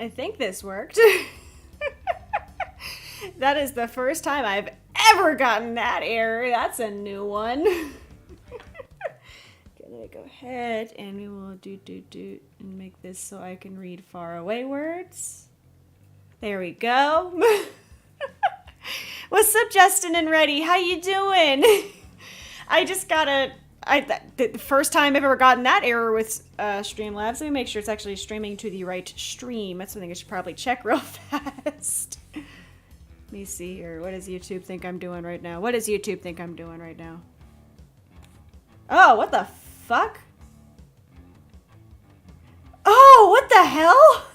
I think this worked. That is the first time I've ever gotten that error. That's a new one. Gonna go ahead and we will and make this so I can read far away words. There we go. What's up, Justin and Reddy? How you doing? I just gotta... the first time I've ever gotten that error with Streamlabs. Let me make sure it's actually streaming to the right stream. That's something I should probably check real fast. Let me see here. What does YouTube think I'm doing right now? What does YouTube think I'm doing right now? Oh, what the fuck? Oh, what the hell?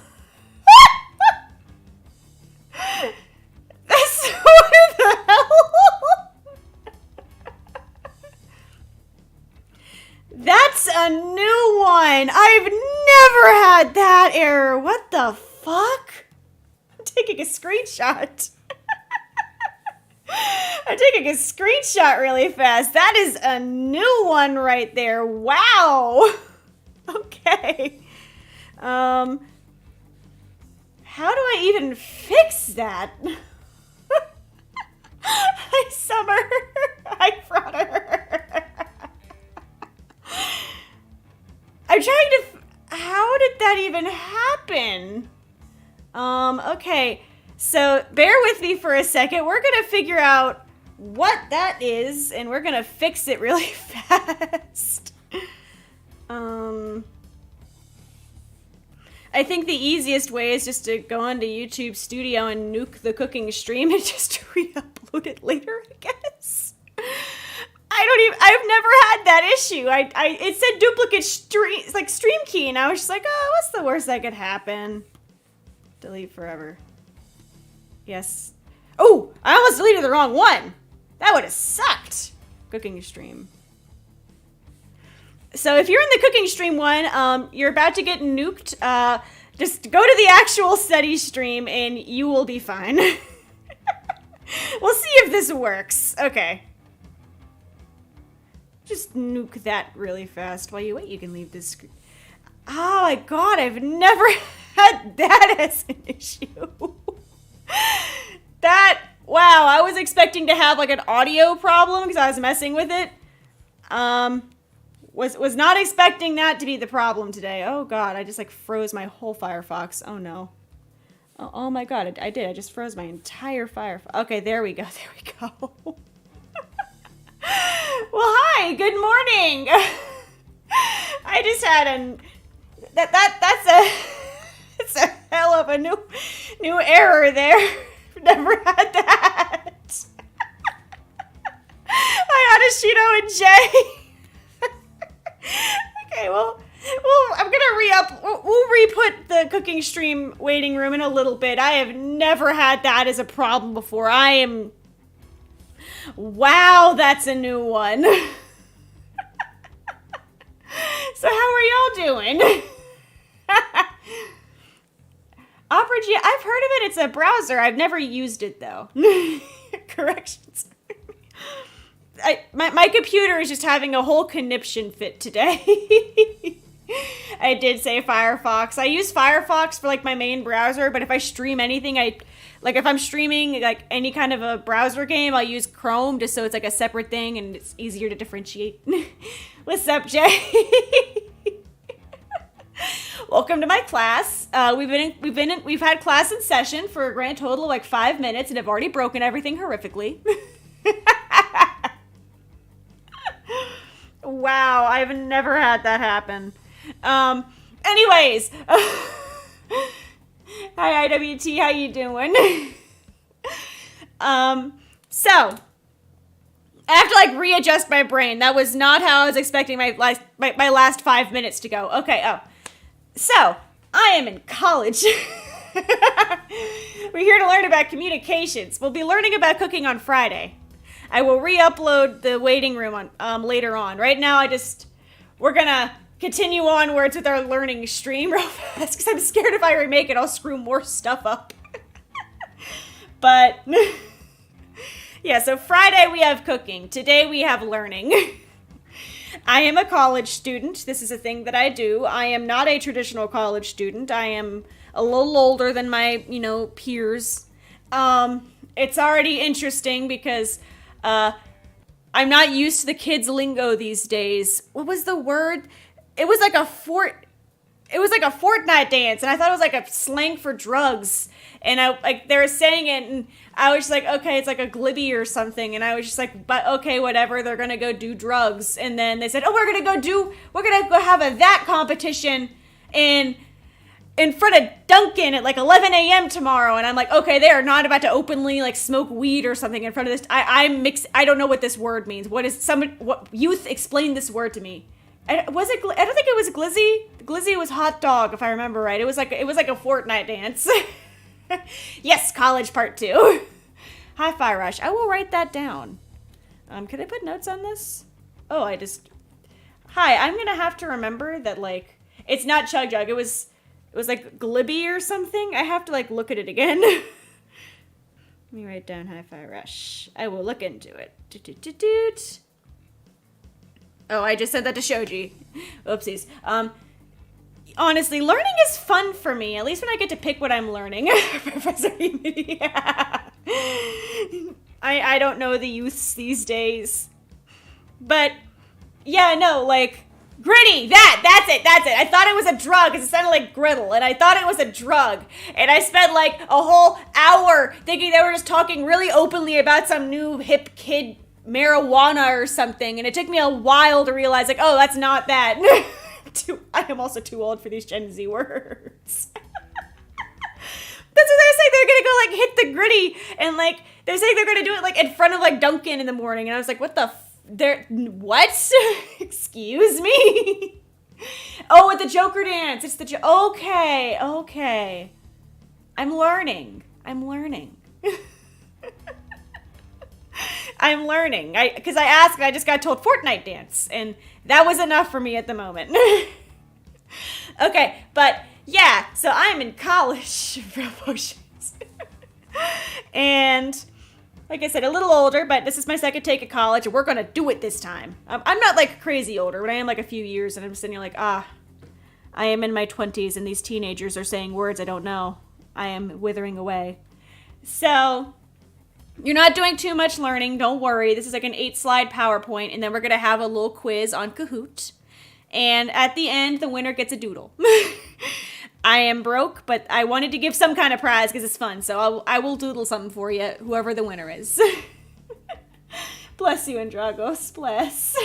That's... what the hell? That's a new one. I've never had that error. What the fuck? I'm taking a screenshot. I'm taking a screenshot really fast. That is a new one right there. Wow. Okay. How do I even fix that? Hi, Summer. Hi, Frauder. I'm trying to... how did that even happen? Okay. So, bear with me for a second. We're gonna figure out what that is, and we're gonna fix it really fast. I think the easiest way is just to go onto YouTube Studio and nuke the cooking stream and just re-upload it later, I guess. I've never had that issue. It said duplicate stream, like stream key, and I was just like, oh, what's the worst that could happen? Delete forever. Yes. Oh, I almost deleted the wrong one. That would have sucked. Cooking stream. So if you're in the cooking stream one, you're about to get nuked. Just go to the actual study stream and you will be fine. We'll see if this works. Okay. Just nuke that really fast. While you wait, you can leave this screen. Oh my god, I've never had that as an issue. Wow, I was expecting to have like an audio problem because I was messing with it. Was not expecting that to be the problem today. Oh god, I just like froze my whole Firefox. Oh no. Oh my god, I did. I just froze my entire Firefox. Okay, there we go. There we go. Well, hi. Good morning. I just had it's a hell of a new error there. Never had that. Hi, Adashito and Jay. Okay, well, I'm gonna we'll re-put the cooking stream waiting room in a little bit. I have never had that as a problem before. Wow, that's a new one. So how are y'all doing? Opera G, I've heard of it. It's a browser. I've never used it though. Corrections. My computer is just having a whole conniption fit today. I did say Firefox. I use Firefox for like my main browser, but if I stream anything, if I'm streaming like any kind of a browser game, I'll use Chrome just so it's like a separate thing and it's easier to differentiate. What's up, Jay? Welcome to my class. We've had class in session for a grand total of like 5 minutes and have already broken everything horrifically. Wow, I've never had that happen. Anyways. Hi, IWT, how you doing? So, I have to like readjust my brain. That was not how I was expecting my last 5 minutes to go. Okay, So, I am in college. We're here to learn about communications. We'll be learning about cooking on Friday. I will re-upload the waiting room on later on. Right now, we're gonna continue onwards with our learning stream real fast because I'm scared if I remake it, I'll screw more stuff up. But yeah, so Friday we have cooking. Today we have learning. I am a college student. This is a thing that I do. I am not a traditional college student. I am a little older than my, peers. It's already interesting because I'm not used to the kids' lingo these days. What was the word? It was like a Fortnite dance, and I thought it was like a slang for drugs. And they were saying it, and I was just like, okay, it's like a glibby or something. And I was just like, but okay, whatever. They're gonna go do drugs. And then they said, oh, we're gonna go have that competition in front of Duncan at like 11 a.m. tomorrow. And I'm like, okay, they are not about to openly like smoke weed or something in front of this. I don't know what this word means. What youth explain this word to me? I don't think it was glizzy. Glizzy was hot dog, if I remember right. It was like a Fortnite dance. Yes, college part 2. Hi-Fi Rush. I will write that down. Could I put notes on this? Oh, Hi, I'm gonna have to remember that like it's not Chug Jug. It was like Glibby or something. I have to like look at it again. Let me write down Hi-Fi Rush. I will look into it. Doot. Oh, I just said that to Shoji. Oopsies. Honestly, learning is fun for me. At least when I get to pick what I'm learning. Professor Himari. I don't know the youths these days. But, yeah, no, like, gritty, that's it. I thought it was a drug because it sounded like griddle, and I thought it was a drug. And I spent like a whole hour thinking they were just talking really openly about some new hip kid marijuana or something, and it took me a while to realize, like, oh, that's not that. I am also too old for these Gen Z words. That's what they're saying. They're gonna go, like, hit the gritty, and, like, they're saying they're gonna do it, like, in front of, like, Duncan in the morning, and I was like, what the what? Excuse me? Oh, with the Joker dance. It's the okay. I'm learning. I'm learning, because I asked, and I just got told Fortnite dance, and that was enough for me at the moment. Okay, but yeah, so I'm in college for potions. And like I said, a little older, but this is my second take at college, and we're gonna do it this time. I'm not like crazy older, but I am like a few years, and I'm sitting here like, I am in my 20s, and these teenagers are saying words I don't know. I am withering away. So you're not doing too much learning, don't worry. This is like an 8-slide PowerPoint, and then we're gonna have a little quiz on Kahoot. And at the end, the winner gets a doodle. I am broke, but I wanted to give some kind of prize because it's fun, so I will doodle something for you, whoever the winner is. Bless you, Andragos, bless.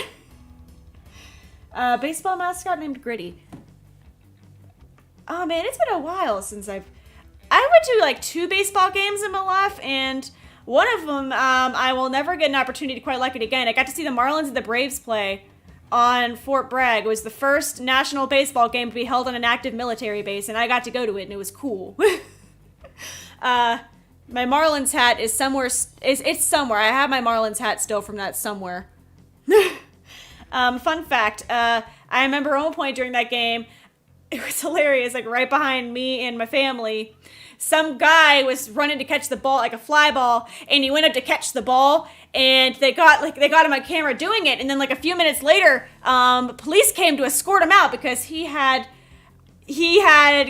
Baseball mascot named Gritty. Oh man, it's been a while since I went to like 2 baseball games in my life, and one of them, I will never get an opportunity to quite like it again. I got to see the Marlins and the Braves play on Fort Bragg. It was the first national baseball game to be held on an active military base, and I got to go to it, and it was cool. My Marlins hat is somewhere. It's somewhere. I have my Marlins hat still from that somewhere. Fun fact, I remember at one point during that game, it was hilarious, like right behind me and my family, some guy was running to catch the ball, like a fly ball, and he went up to catch the ball, and they got him on camera doing it, and then like a few minutes later, police came to escort him out because he had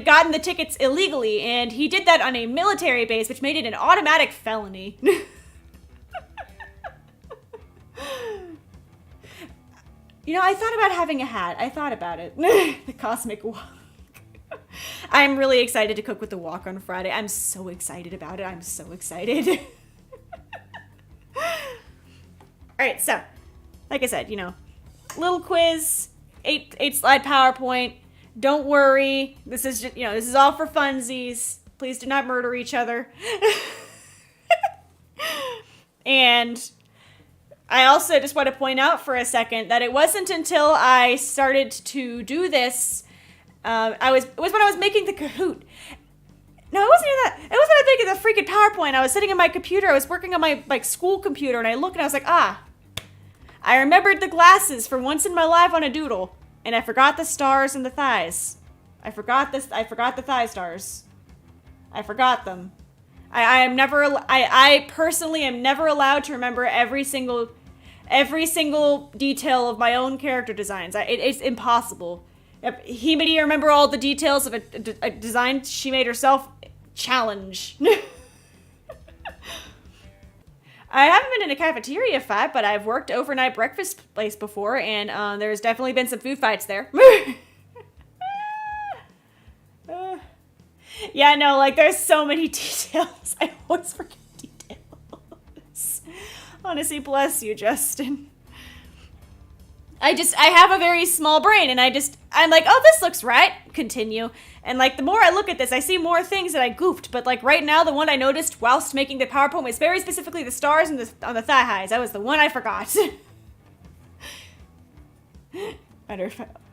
gotten the tickets illegally, and he did that on a military base, which made it an automatic felony. You know, I thought about having a hat. I thought about it. The Cosmic Walk. I'm really excited to cook with the Walk on Friday. I'm so excited about it. I'm so excited. Alright, so, like I said, you know, little quiz, 8-slide PowerPoint. Don't worry. This is just, you know, this is all for funsies. Please do not murder each other. And I also just want to point out for a second that it wasn't until I started to do this, it was when I was making the Kahoot. No, it wasn't even that. It wasn't when I was making the freaking PowerPoint. I was sitting at my computer. I was working on my like school computer, and I looked and I was like, I remembered the glasses for once in my life on a doodle, and I forgot the stars and the thighs. I forgot the thigh stars. I forgot them. I personally am never allowed to remember every single detail of my own character designs. It's impossible. Yep. Himari, remember all the details of a design she made herself? Challenge. I haven't been in a cafeteria fight, but I've worked overnight breakfast place before, and there's definitely been some food fights there. Yeah, no, like, there's so many details. I always forget details. Honestly, bless you, Justin. I have a very small brain, and I'm like, oh, this looks right. Continue. And, like, the more I look at this, I see more things that I goofed. But, like, right now, the one I noticed whilst making the PowerPoint was very specifically the stars on the thigh highs. That was the one I forgot.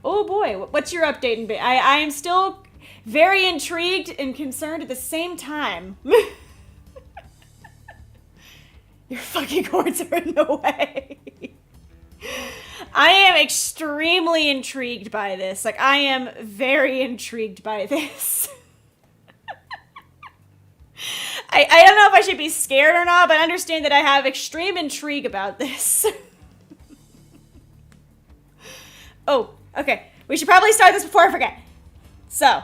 Oh, boy. What's your update? I am still very intrigued and concerned at the same time. Your fucking cords are in the way. I am extremely intrigued by this. Like, I am very intrigued by this. I don't know if I should be scared or not, but understand that I have extreme intrigue about this. Oh, okay. We should probably start this before I forget. So,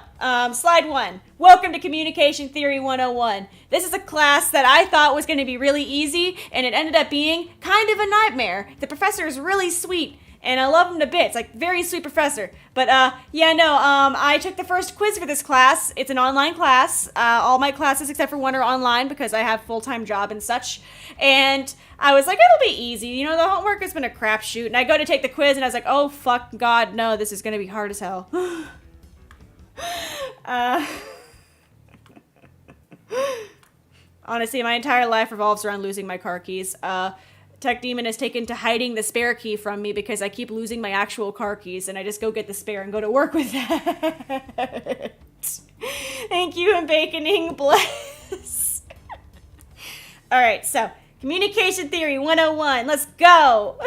slide 1. Welcome to Communication Theory 101. This is a class that I thought was going to be really easy, and it ended up being kind of a nightmare. The professor is really sweet, and I love him to bits. Like, very sweet professor. But, yeah, no, I took the first quiz for this class. It's an online class. All my classes except for one are online because I have full-time job and such. And I was like, it'll be easy. You know, the homework has been a crapshoot. And I go to take the quiz, and I was like, oh, fuck, God, no, this is going to be hard as hell. Honestly, my entire life revolves around losing my car keys. Tech Demon has taken to hiding the spare key from me because I keep losing my actual car keys, and I just go get the spare and go to work with that. Thank you, and baconing bless. Alright, so, Communication Theory 101, let's go!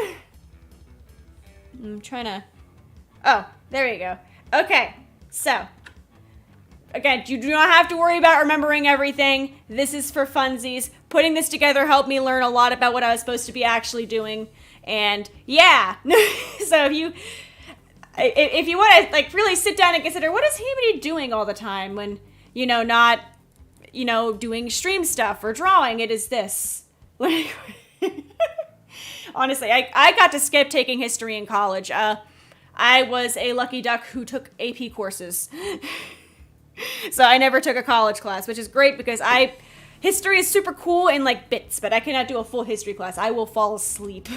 I'm trying to... Oh, there you go. Okay, so... Again, you do not have to worry about remembering everything. This is for funsies. Putting this together helped me learn a lot about what I was supposed to be actually doing. And yeah. So if you want to like really sit down and consider what is Himari doing all the time when, you know, not, you know, doing stream stuff or drawing, it is this. Honestly, I got to skip taking history in college. I was a lucky duck who took AP courses. So I never took a college class, which is great because history is super cool in like bits, but I cannot do a full history class. I will fall asleep.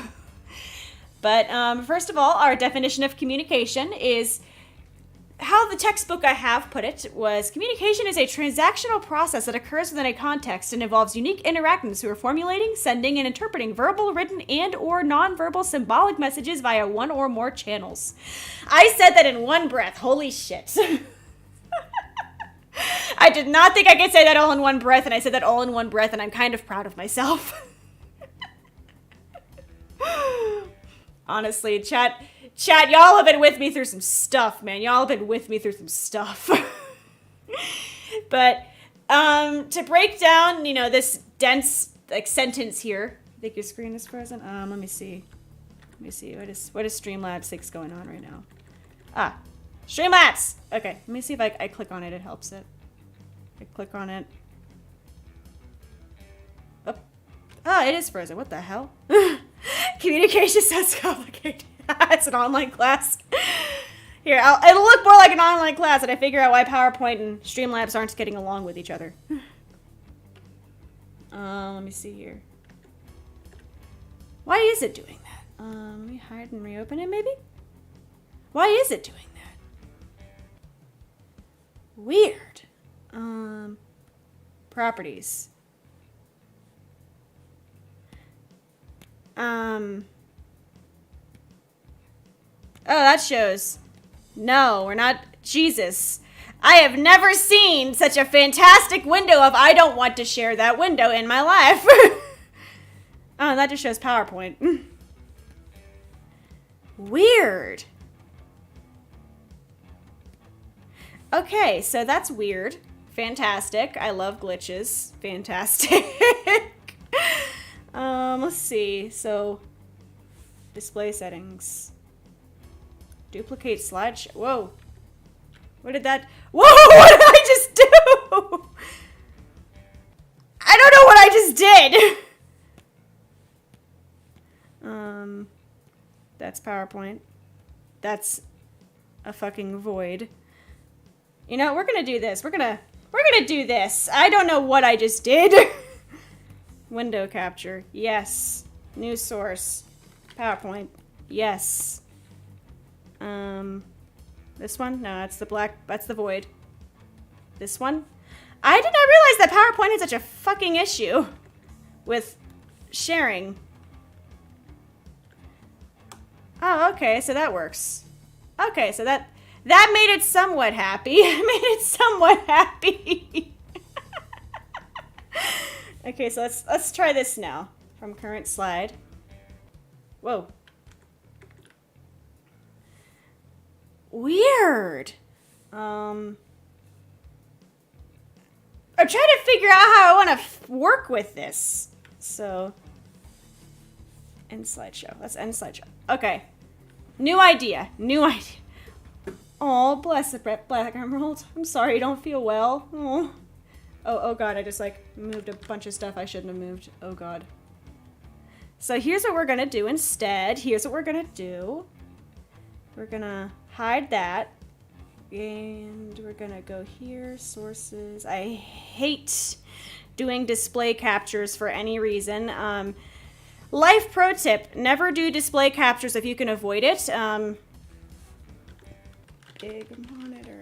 But first of all, our definition of communication is how the textbook I have put it was communication is a transactional process that occurs within a context and involves unique interactants who are formulating, sending, and interpreting verbal, written, and or nonverbal symbolic messages via one or more channels. I said that in one breath. Holy shit. I did not think I could say that all in one breath, and I said that all in one breath, and I'm kind of proud of myself. Honestly, chat, y'all have been with me through some stuff, man. Y'all have been with me through some stuff. But, to break down, you know, this dense, like, sentence here. I think your screen is frozen? Let me see. What is Streamlabs 6 going on right now? Ah. Streamlabs! Okay, let me see if I click on it, it helps it. I click on it. Oh, it is frozen. What the hell? Communication sounds complicated. It's an online class. Here, it'll look more like an online class, and I figure out why PowerPoint and Streamlabs aren't getting along with each other. Let me see here. Why is it doing that? Let me hide and reopen it, maybe? Why is it doing that? Weird. Properties. Oh, that shows. No, we're not. Jesus. I have never seen such a fantastic window of I don't want to share that window in my life. Oh, that just shows PowerPoint. Weird. Okay, so that's weird. Fantastic. I love glitches. Fantastic. Let's see. So, display settings. Duplicate slideshow. Whoa. What did that? Whoa! What did I just do? I don't know what I just did. That's PowerPoint. That's a fucking void. You know, we're gonna do this. We're gonna do this. I don't know what I just did. Window capture. Yes. New source. PowerPoint. Yes. This one? No, that's the black. That's the void. This one? I did not realize that PowerPoint had such a fucking issue with sharing. Oh, okay, so that works. Okay, so that made it somewhat happy. It made it somewhat happy. Okay, so let's try this now from current slide. Whoa. Weird. I'm trying to figure out how I want to work with this. So, end slideshow. Let's end slideshow. Okay. New idea. New idea. Oh, bless it, Black Emerald. I'm sorry, you don't feel well. Oh. Oh god, I just like moved a bunch of stuff I shouldn't have moved. Oh god. So here's what we're gonna do instead. Here's what we're gonna do. We're gonna hide that. And we're gonna go here, sources. I hate doing display captures for any reason. Life pro tip, never do display captures if you can avoid it. Big monitor.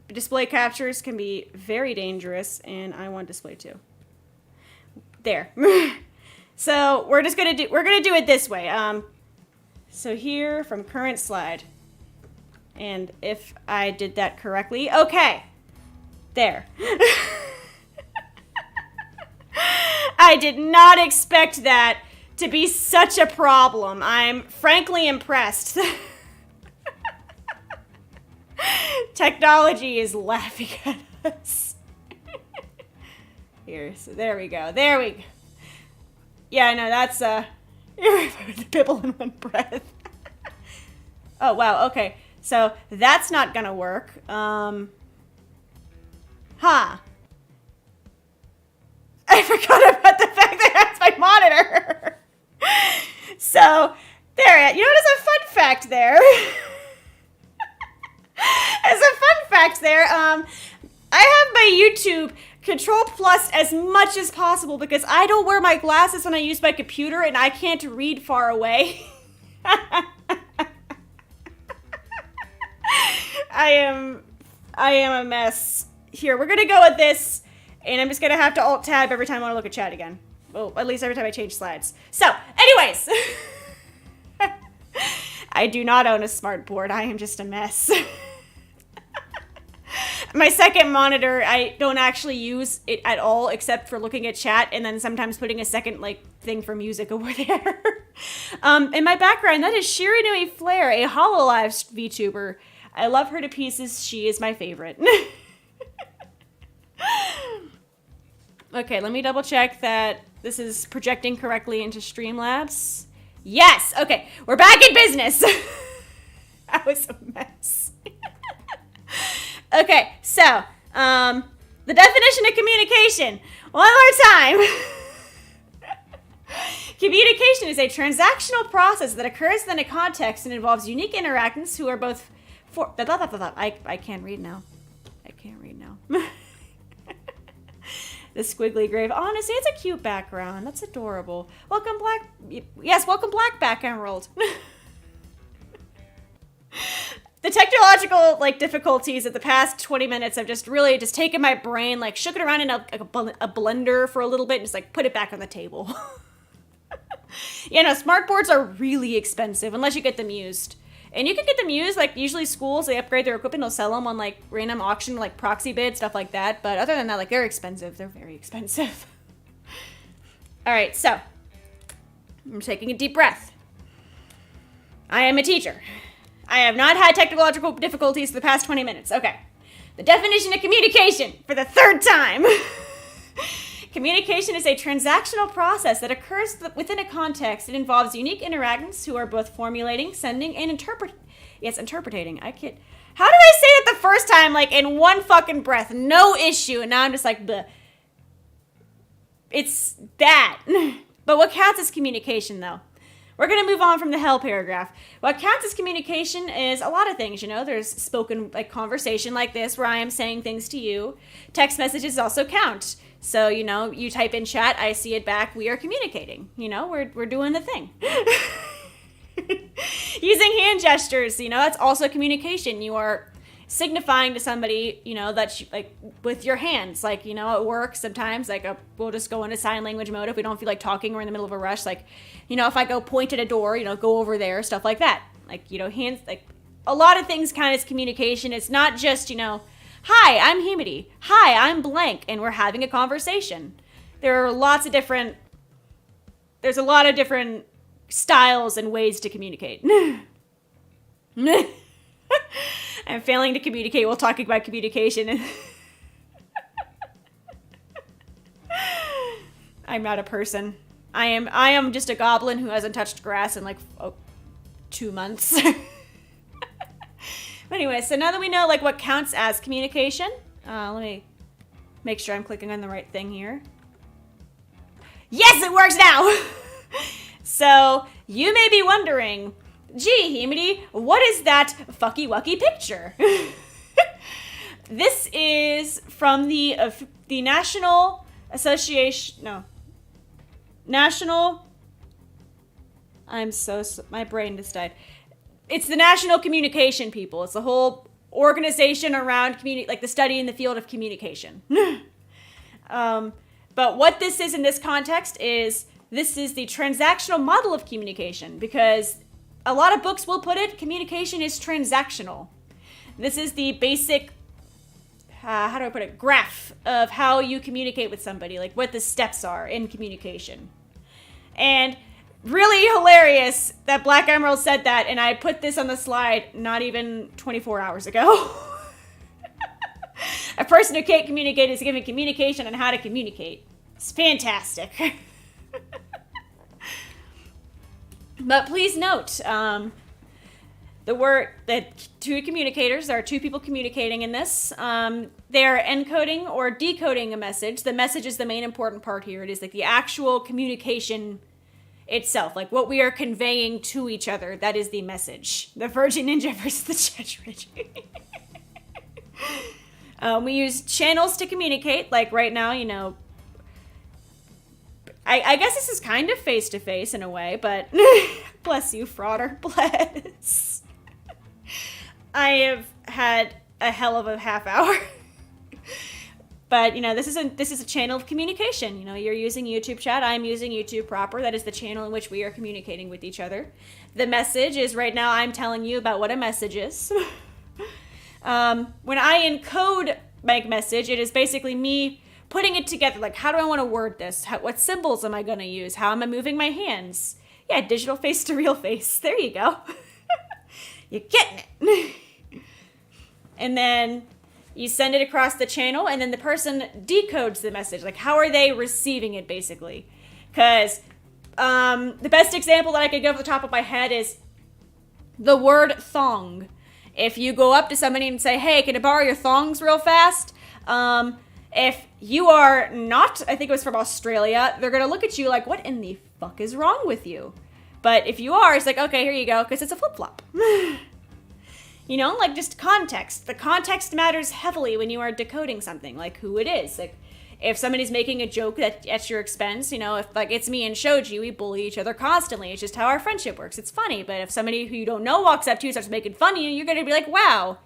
Display captures can be very dangerous, and I want display too. There. So we're gonna do it this way. So here from current slide. And if I did that correctly, okay. There. I did not expect that to be such a problem. I'm frankly impressed. Technology is laughing at us. Here, so there we go. There we go. Yeah, no, that's the bibble in one breath. Oh, wow, okay. So that's not gonna work. Huh. I forgot about the fact that that's my monitor. So, there, you know, there's a fun fact there. As a fun fact there, I have my YouTube Control Plus as much as possible because I don't wear my glasses when I use my computer and I can't read far away. I am a mess. Here, we're gonna go with this, and I'm just gonna have to Alt-Tab every time I want to look at chat again. Well, at least every time I change slides. So, anyways. I do not own a smart board. I am just a mess. My second monitor, I don't actually use it at all except for looking at chat and then sometimes putting a second like thing for music over there. In my background, that is Shiranui Flare, a HoloLive VTuber. I love her to pieces. She is my favorite. Okay, let me double check that this is projecting correctly into Streamlabs. Yes! Okay, we're back in business. That was a mess. Okay, so, the definition of communication. One more time. Communication is a transactional process that occurs within a context and involves unique interactions who are both for... I can't read now. I can't read now. The squiggly grave. Honestly, it's a cute background. That's adorable. Welcome, Black... Yes, welcome, Black Emerald. The technological, like, difficulties of the past 20 minutes have just really just taken my brain, like, shook it around in a blender for a little bit and just, like, put it back on the table. You know, smart boards are really expensive unless you get them used. And you can get them used, like, usually schools, they upgrade their equipment, they'll sell them on, like, random auction, like, proxy bid, stuff like that. But other than that, like, they're expensive. They're very expensive. All right, so I'm taking a deep breath. I am a teacher. I have not had technological difficulties for the past 20 minutes. Okay. The definition of communication for the third time. Communication is a transactional process that occurs within a context. It involves unique interactions who are both formulating, sending, and interpreting. I can't. How do I say it the first time, like in one fucking breath? No issue. And now I'm just like, bleh. It's that. But what counts as communication, though? We're going to move on from the hell paragraph. What counts as communication is a lot of things, you know. There's spoken, like, conversation like this where I am saying things to you. Text messages also count. So, you know, you type in chat, I see it back, we are communicating. You know, we're doing the thing. Using hand gestures, you know, that's also communication. You are signifying to somebody, you know, that you, like, with your hands, like, you know, at work sometimes, like, we'll just go into sign language mode if we don't feel like talking or in the middle of a rush. Like, you know, if I go point at a door, you know, go over there, stuff like that. Like, you know, hands, like, a lot of things count as communication. It's not just, you know, hi, I'm Himari. Hi, I'm blank, and we're having a conversation. There are lots of different, there's a lot of different styles and ways to communicate. I'm failing to communicate while talking about communication. I'm not a person. I am just a goblin who hasn't touched grass in like 2 months. Anyway, so now that we know like what counts as communication, let me make sure I'm clicking on the right thing here. Yes, it works now. So you may be wondering, gee, Himari, what is that fucky wucky picture? This is from the National Association. No. National. My brain just died. It's the National Communication People. It's the whole organization around like the study in the field of communication. But what this is in this context is this is the transactional model of communication, because a lot of books will put it, communication is transactional. This is the basic, how do I put it, graph of how you communicate with somebody, like what the steps are in communication. And really hilarious that Black Emerald said that, and I put this on the slide not even 24 hours ago. A person who can't communicate is given communication on how to communicate. It's fantastic. But please note, the word that two communicators, there are two people communicating in this. They are encoding or decoding a message. The message is the main important part here. It is like the actual communication itself, like what we are conveying to each other. That is the message. The Virgin Ninja versus the Judge. We use channels to communicate. Like right now, you know, I guess this is kind of face-to-face in a way, but bless you, Frauder, bless. I have had a hell of a half hour. But, you know, this is a channel of communication. You know, you're using YouTube chat. I'm using YouTube proper. That is the channel in which we are communicating with each other. The message is right now I'm telling you about what a message is. When I encode my message, it is basically me putting it together. Like, how do I want to word this? What symbols am I going to use? How am I moving my hands? Yeah, digital face to real face. There you go. You're getting it. And then you send it across the channel, and then the person decodes the message. Like, how are they receiving it, basically? Because the best example that I could go off the top of my head is the word thong. If you go up to somebody and say, hey, can I borrow your thongs real fast? If you are not, I think it was from Australia, they're going to look at you like, what in the fuck is wrong with you? But if you are, it's like, okay, here you go, because it's a flip-flop. You know, like just context. The context matters heavily when you are decoding something, like who it is. Like if somebody's making a joke at your expense, you know, if like it's me and Shoji, we bully each other constantly. It's just how our friendship works. It's funny. But if somebody who you don't know walks up to you and starts making fun of you, you're going to be like, wow,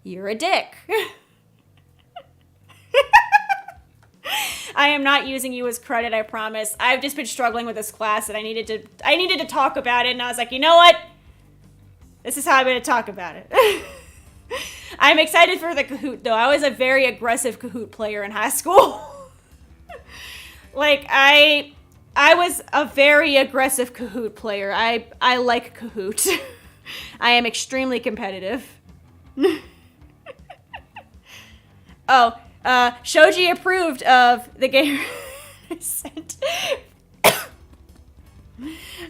you're a dick. I am not using you as credit, I promise. I've just been struggling with this class and I needed to talk about it, and I was like, you know what? This is how I'm going to talk about it. I'm excited for the Kahoot, though. I was a very aggressive Kahoot player in high school. Like, I was a very aggressive Kahoot player. I like Kahoot. I am extremely competitive. Oh, Shoji approved of the game. I sent.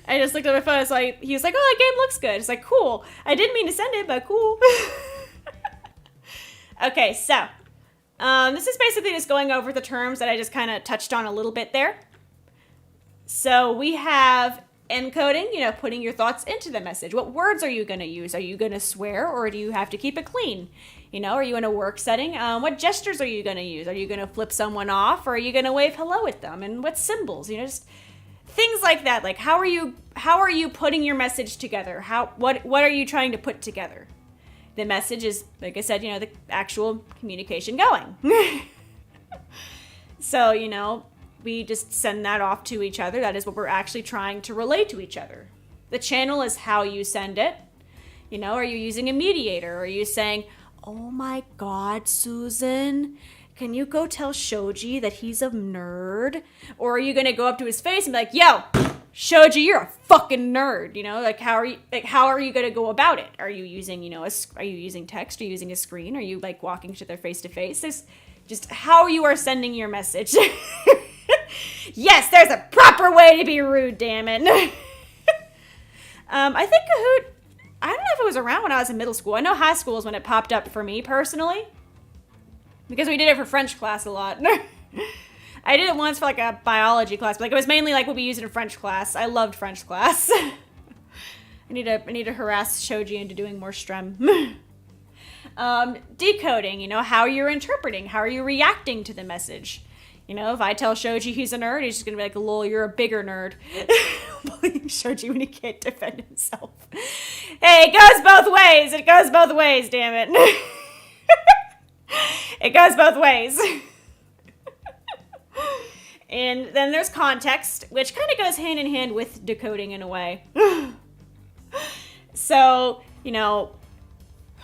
I just looked at my phone, so he was like, oh, that game looks good. It's like, cool. I didn't mean to send it, but cool. Okay, so this is basically just going over the terms that I just kind of touched on a little bit there. So we have encoding, putting your thoughts into the message. What words are you going to use? Are you going to swear, or do you have to keep it clean? Are you in a work setting? What gestures are you going to use? Are you going to flip someone off, or are you going to wave hello at them? And what symbols? Just things like that. Like, how are you putting your message together? What are you trying to put together? The message is, like I said, the actual communication going. So, we just send that off to each other. That is what we're actually trying to relay to each other. The channel is how you send it. Are you using a mediator? Are you saying, oh my God, Susan, can you go tell Shoji that he's a nerd? Or are you going to go up to his face and be like, yo, Shoji, you're a fucking nerd. How are you going to go about it? Are you using, are you using text? Are you using a screen? Are you walking to their face to face? There's just how you are sending your message. Yes, there's a proper way to be rude, damn it. I think Kahoot, I don't know if it was around when I was in middle school. I know high school is when it popped up for me personally, because we did it for French class a lot. I did it once for a biology class, but it was mainly what we used in French class. I loved French class. I need to harass Shoji into doing more strem. Decoding, how you're interpreting, how are you reacting to the message? If I tell Shoji he's a nerd, he's just gonna be like, lol, you're a bigger nerd. Bullying Shoji when he can't defend himself. Hey, it goes both ways. It goes both ways, damn it. It goes both ways. And then there's context, which kind of goes hand in hand with decoding in a way. So,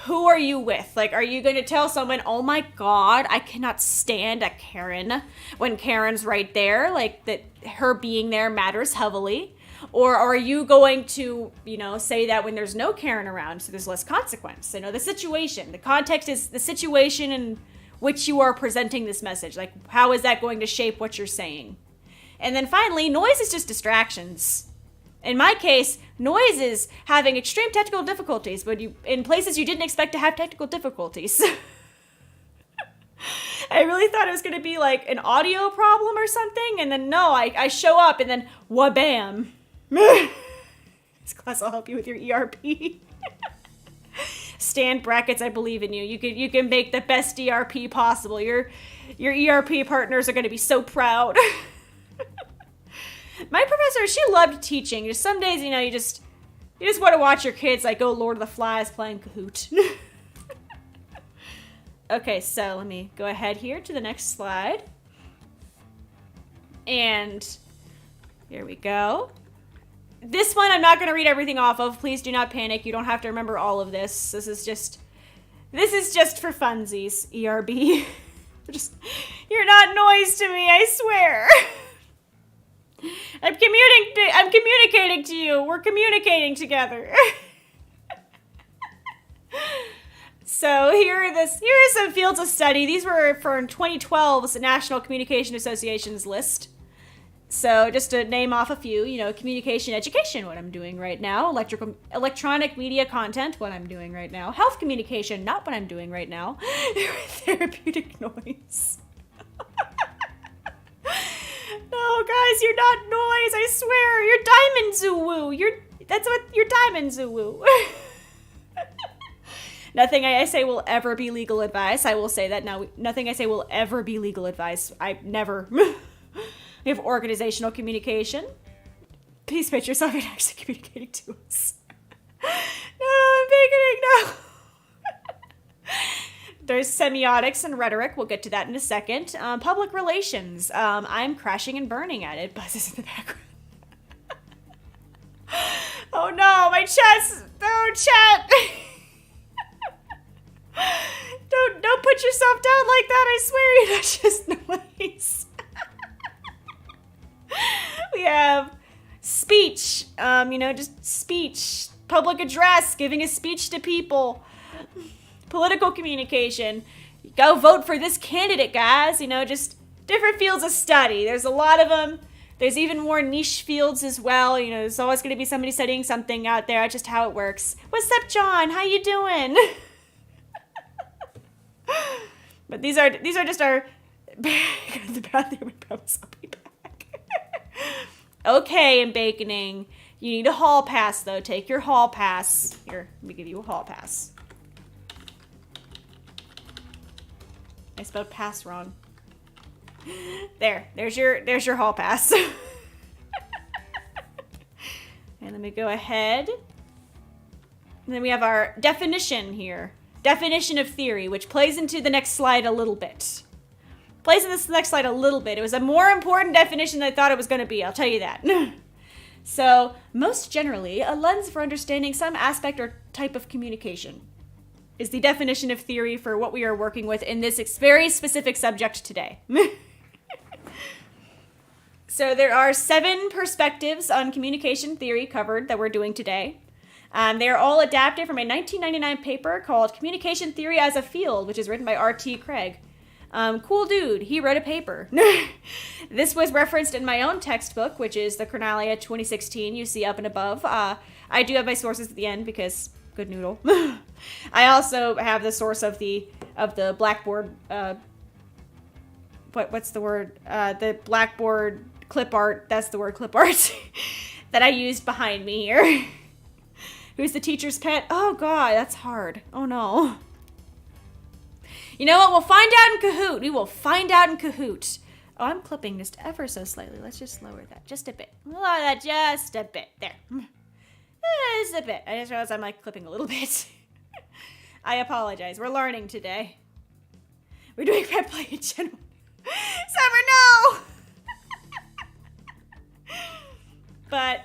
who are you with? Are you going to tell someone, oh my God, I cannot stand a Karen, when Karen's right there, that her being there matters heavily? Or are you going to, say that when there's no Karen around, so there's less consequence? The situation, the context is the situation in which you are presenting this message. How is that going to shape what you're saying? And then finally, noise is just distractions. In my case, noise is having extreme technical difficulties, but in places you didn't expect to have technical difficulties. I really thought it was going to be an audio problem or something, and then no, I show up, and then wha-bam. This class will help you with your ERP. Stand brackets, I believe in you. You can make the best ERP possible. Your ERP partners are going to be so proud. My professor, she loved teaching. Just some days, you just want to watch your kids go Lord of the Flies playing Kahoot. Okay, so let me go ahead here to the next slide. And here we go. This one I'm not going to read everything off of. Please do not panic. You don't have to remember all of this. This is just for funsies, ERB. You're not noise to me, I swear. I'm communicating to you. We're communicating together. So here are some fields of study. These were for 2012's National Communication Association's list. So just to name off a few, communication education, what I'm doing right now. Electronic media content, what I'm doing right now. Health communication, not what I'm doing right now. Therapeutic noise. No, guys, you're not noise, I swear. You're diamond zoo-woo. That's what you're diamond zoo-woo. Nothing I say will ever be legal advice. I will say that now. Nothing I say will ever be legal advice. I never. We have organizational communication. Please picture yourself actually communicating to us. No, I'm beginning now. There's semiotics and rhetoric. We'll get to that in a second. Public relations. I'm crashing and burning at it. Buzzes in the background. Oh no, my chest. Oh, chat. Don't put yourself down like that. I swear, you're not just noise. We have speech. Just speech. Public address. Giving a speech to people. Political communication. Go vote for this candidate, guys. Just different fields of study. There's a lot of them. There's even more niche fields as well. You know, there's always going to be somebody studying something out there. That's just how it works. What's up, John? How you doing? But these are just our the bathroom. I promise I'll be back. Okay, and baconing. You need a hall pass though. Take your hall pass. Here, let me give you a hall pass. I spelled pass wrong. There's your hall pass. And let me go ahead. And then we have our definition here. Definition of theory, which plays into the next slide a little bit. It was a more important definition than I thought it was going to be, I'll tell you that. So, most generally, a lens for understanding some aspect or type of communication is the definition of theory for what we are working with in this very specific subject today. So there are 7 perspectives on communication theory covered that we're doing today. They're all adapted from a 1999 paper called Communication Theory as a Field, which is written by R.T. Craig. Cool dude, he wrote a paper. This was referenced in my own textbook, which is the Cornalia 2016 you see up and above. I do have my sources at the end because good noodle. I also have the source of the Blackboard, what's the word? The Blackboard clip art, that's the word, clip art, that I used behind me here. Who's the teacher's pet? Oh god, that's hard. Oh no. You know what? We'll find out in Kahoot. We will find out in Kahoot. Oh, I'm clipping just ever so slightly. Let's just lower that just a bit. Lower that just a bit. There. Just a bit. I just realized I'm like clipping a little bit. I apologize. We're learning today. We're doing pet play in general. Summer, no! But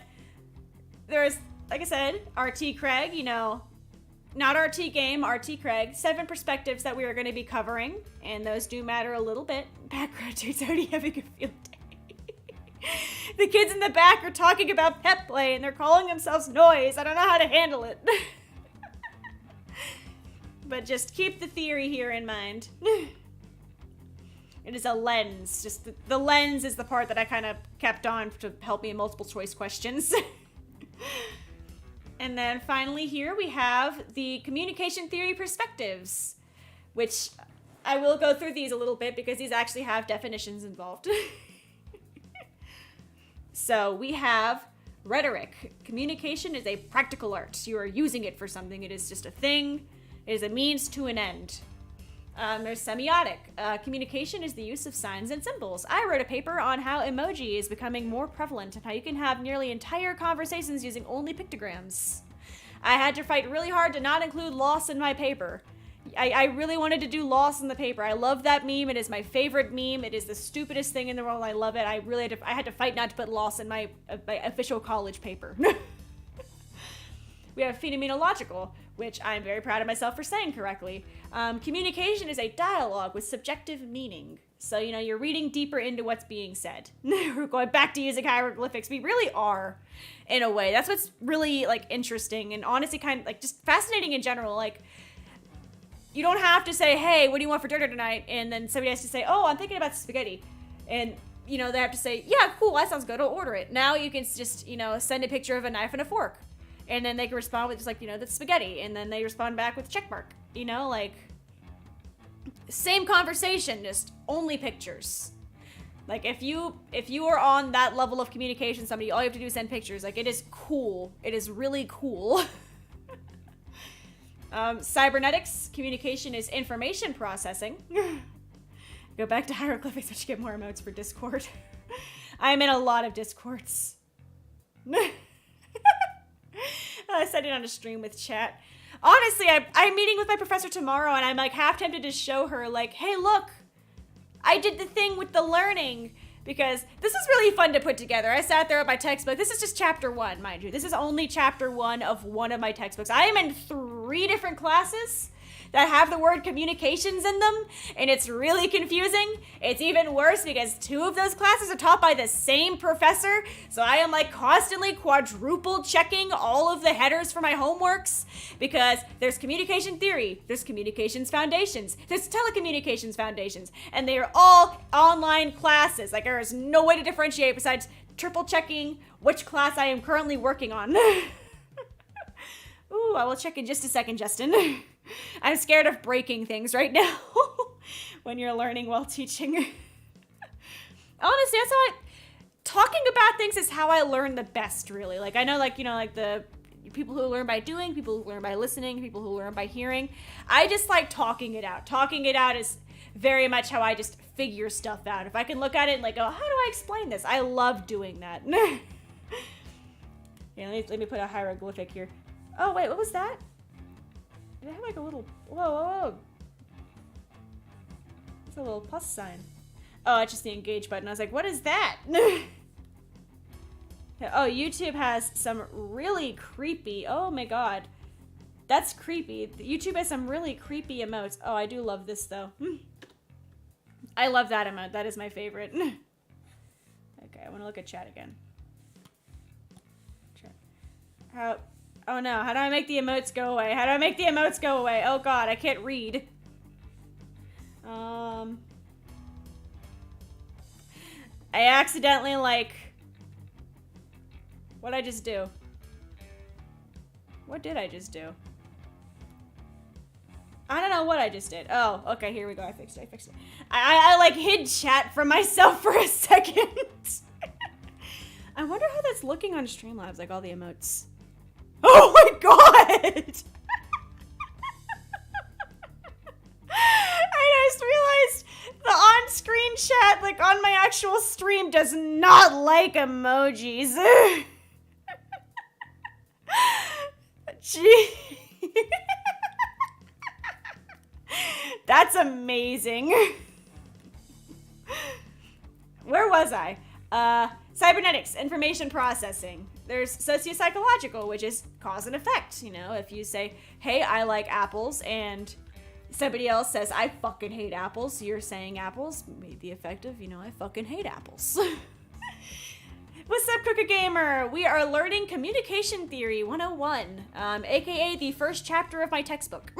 there's, like I said, R.T. Craig, you know, not RT Game, RT Craig, 7 perspectives that we are going to be covering, and those do matter a little bit. Background dude's already having a field day. The kids in the back are talking about pet play, and they're calling themselves noise. I don't know how to handle it. But just keep the theory here in mind. It is a lens. Just the lens is the part that I kind of kept on to help me in multiple choice questions. And then finally here we have the communication theory perspectives, which I will go through these a little bit because these actually have definitions involved. So we have rhetoric. Communication is a practical art. You are using it for something. It is just a thing. It is a means to an end. There's semiotic. Communication is the use of signs and symbols. I wrote a paper on how emoji is becoming more prevalent and how you can have nearly entire conversations using only pictograms. I had to fight really hard to not include loss in my paper. I really wanted to do loss in the paper. I love that meme. It is my favorite meme. It is the stupidest thing in the world. I love it. I had to fight not to put loss in my official college paper. We have phenomenological, which I'm very proud of myself for saying correctly. Communication is a dialogue with subjective meaning. So, you know, you're reading deeper into what's being said. We're going back to using hieroglyphics. We really are, in a way. That's what's really, like, interesting and honestly kind of, like, just fascinating in general. Like, you don't have to say, hey, what do you want for dinner tonight? And then somebody has to say, oh, I'm thinking about spaghetti. And, you know, they have to say, yeah, cool, that sounds good, I'll order it. Now you can just, you know, send a picture of a knife and a fork. And then they can respond with just like, you know, that's spaghetti. And then they respond back with check mark. You know, like, same conversation, just only pictures. Like, if you are on that level of communication, somebody, all you have to do is send pictures. Like, it is cool. It is really cool. Cybernetics, communication is information processing. Go back to hieroglyphics, but you get more emotes for Discord. I'm in a lot of Discords. I said it on a stream with chat. Honestly, I'm meeting with my professor tomorrow, and I'm like half tempted to show her, like, hey, look, I did the thing with the learning, because this is really fun to put together. I sat there with my textbook. This is just chapter 1, mind you. This is only chapter 1 of one of my textbooks. I am in 3 different classes that have the word communications in them, and it's really confusing. It's even worse because 2 of those classes are taught by the same professor, so I am like constantly quadruple checking all of the headers for my homeworks, because there's communication theory, there's communications foundations, there's telecommunications foundations, and they are all online classes. Like, there is no way to differentiate besides triple checking which class I am currently working on. Ooh, I will check in just a second, Justin. I'm scared of breaking things right now when you're learning while teaching. Honestly, talking about things is how I learn the best, really. Like, I know, like, you know, like the people who learn by doing, people who learn by listening, people who learn by hearing. I just like talking it out. Talking it out is very much how I just figure stuff out. If I can look at it and like, oh, how do I explain this? I love doing that. Yeah, let me put a hieroglyphic here. Oh, wait, what was that? Did it have like a little, whoa. It's a little plus sign. Oh, it's just the engage button. I was like, what is that? Oh, YouTube has some really creepy, oh my god. That's creepy. YouTube has some really creepy emotes. Oh, I do love this though. I love that emote. That is my favorite. Okay, I want to look at chat again. Chat. Oh no, how do I make the emotes go away? How do I make the emotes go away? Oh god, I can't read. I accidentally like... What'd I just do? What did I just do? I don't know what I just did. Oh, okay, here we go. I fixed it. I like hid chat from myself for a second. I wonder how that's looking on Streamlabs, like all the emotes. Oh my god! I just realized the on-screen chat, like on my actual stream, does not like emojis. Gee. That's amazing. Where was I? Cybernetics, information processing. There's sociopsychological, which is cause and effect. You know, if you say, hey, I like apples, and somebody else says, I fucking hate apples, you're saying apples, maybe the effect of, you know, I fucking hate apples. What's up, Cooker Gamer? We are learning Communication Theory 101, aka the first chapter of my textbook.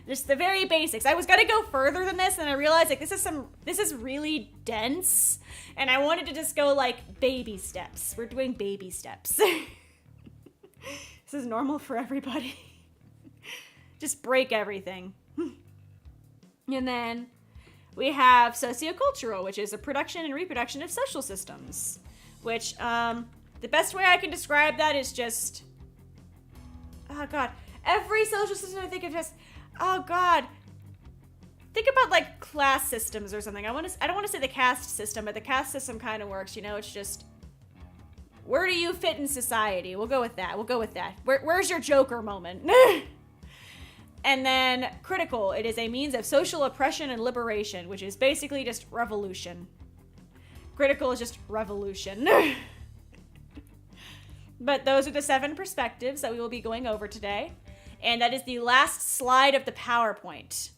Just the very basics. I was gonna go further than this, and I realized like this is really dense, and I wanted to just go like baby steps. We're doing baby steps. This is normal for everybody. Just break everything. And then we have sociocultural, which is a production and reproduction of social systems, which the best way I can describe that is just, oh god, every social system I think of just, oh god, think about like class systems or something. I don't want to say the caste system, but the caste system kind of works, you know. It's just, where do you fit in society? We'll go with that. Where's your Joker moment? And then critical, it is a means of social oppression and liberation, which is basically just revolution. Critical is just revolution. But those are the 7 perspectives that we will be going over today. And that is the last slide of the PowerPoint.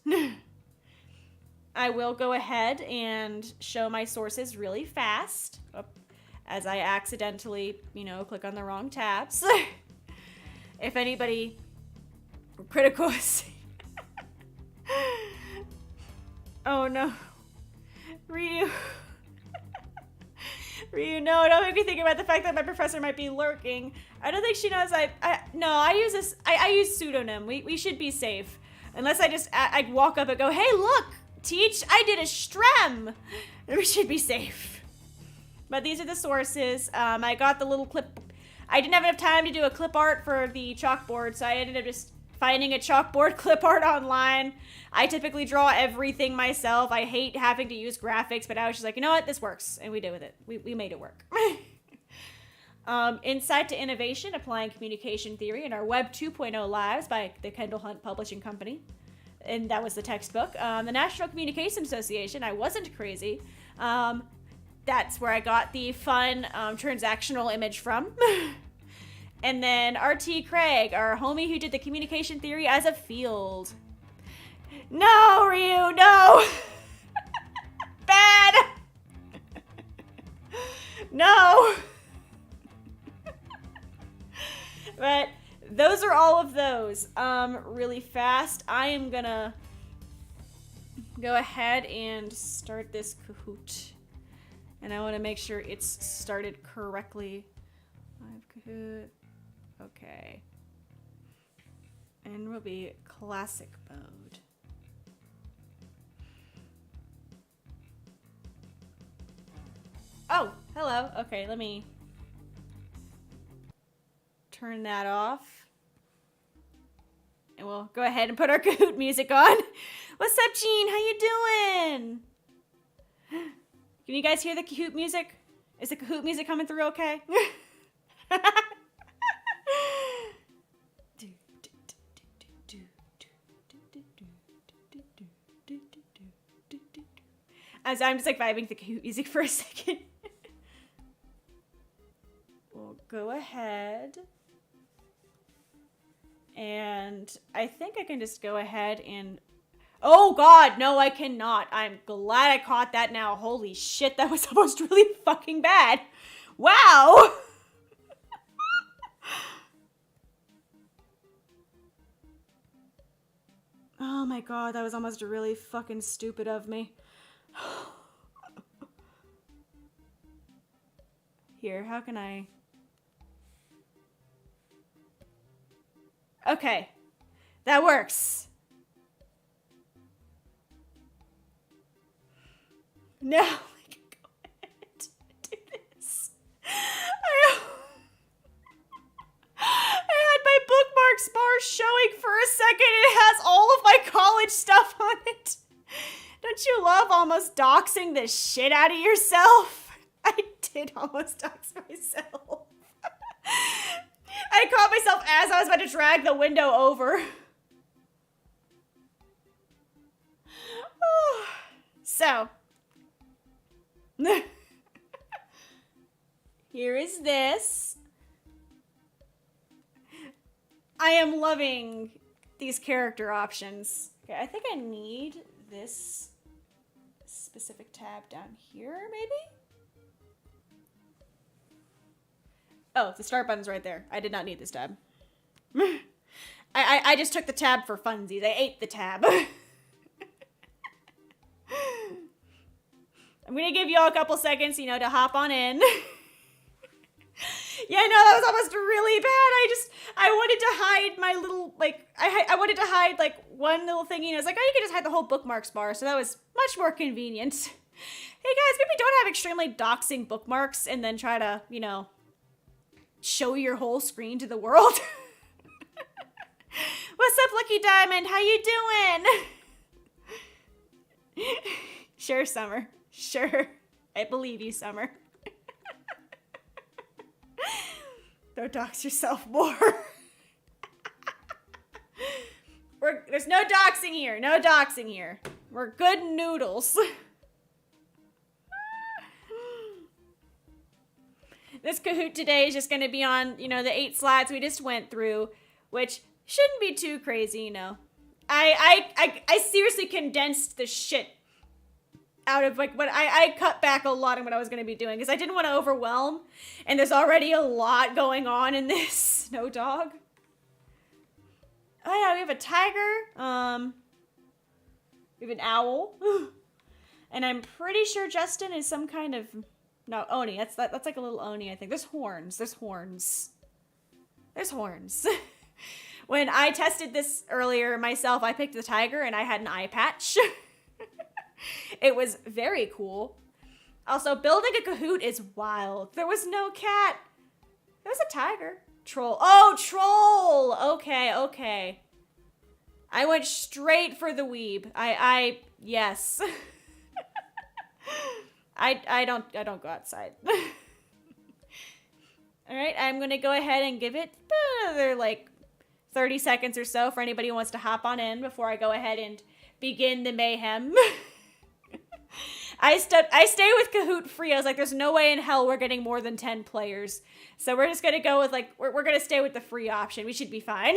I will go ahead and show my sources really fast, as I accidentally, you know, click on the wrong tabs. If anybody... Critical. Oh no. Ryu, no, don't make me think about the fact that my professor might be lurking. I don't think she knows I use pseudonym. We should be safe. Unless I walk up and go, hey look, teach, I did a strem. We should be safe. But these are the sources. I got the little clip. I didn't have enough time to do a clip art for the chalkboard, so I ended up just finding a chalkboard clip art online. I typically draw everything myself. I hate having to use graphics, but I was just like, you know what, this works, and we did with it. We made it work. Insight to Innovation, Applying Communication Theory in Our Web 2.0 Lives by the Kendall Hunt Publishing Company. And that was the textbook. The National Communications Association, I wasn't crazy. That's where I got the fun transactional image from. And then R.T. Craig, our homie who did the communication theory as a field. No, Ryu, no! Bad! No! But those are all of those. Really fast. I am gonna go ahead and start this Kahoot. And I want to make sure it's started correctly. Live Kahoot. Okay. And we'll be classic mode. Oh, hello. Okay, let me turn that off. And we'll go ahead and put our Kahoot music on. What's up, Gene? How you doing? Can you guys hear the Kahoot music? Is the Kahoot music coming through okay? As I'm just like vibing the Kahoot music for a second. We'll go ahead. And I think I can just go ahead and... Oh god, no I cannot. I'm glad I caught that now. Holy shit, that was almost really fucking bad. Wow! Oh my god, that was almost really fucking stupid of me. Here, how can I... Okay, that works. Now I can go ahead and do this. I had my bookmarks bar showing for a second. It has all of my college stuff on it. Don't you love almost doxing the shit out of yourself? I did almost dox myself. I caught myself as I was about to drag the window over. So. Here is this. I am loving these character options. Okay, I think I need this specific tab down here, maybe? Oh, the start button's right there. I did not need this tab. I just took the tab for funsies. I ate the tab. I'm gonna give you all a couple seconds, you know, to hop on in. Yeah, no, that was almost really bad. I wanted to hide my little, like, I wanted to hide, like, one little thingy, and I was like, oh, you can just hide the whole bookmarks bar, so that was much more convenient. Hey guys, maybe don't have extremely doxing bookmarks and then try to, you know, show your whole screen to the world. What's up, Lucky Diamond? How you doing? Sure, Summer. Sure. I believe you, Summer. Don't dox yourself more. There's no doxing here. No doxing here. We're good noodles. This Kahoot today is just going to be on, you know, the 8 slides we just went through, which shouldn't be too crazy, you know. I seriously condensed the shit out of, like, what I cut back a lot on what I was going to be doing because I didn't want to overwhelm, and there's already a lot going on in this. No dog. Oh yeah, we have a tiger. We have an owl. And I'm pretty sure Justin is some kind of... No, Oni. That's like a little Oni, I think. There's horns. There's horns. There's horns. When I tested this earlier myself, I picked the tiger and I had an eye patch. It was very cool. Also, building a Kahoot is wild. There was no cat. There was a tiger. Troll. Oh, troll! Okay, okay. I went straight for the weeb. Yes. I don't go outside. All right, I'm gonna go ahead and give it another like 30 seconds or so for anybody who wants to hop on in before I go ahead and begin the mayhem. I stay with Kahoot free. I was like, there's no way in hell we're getting more than 10 players. So we're just going to go with like, we're going to stay with the free option. We should be fine.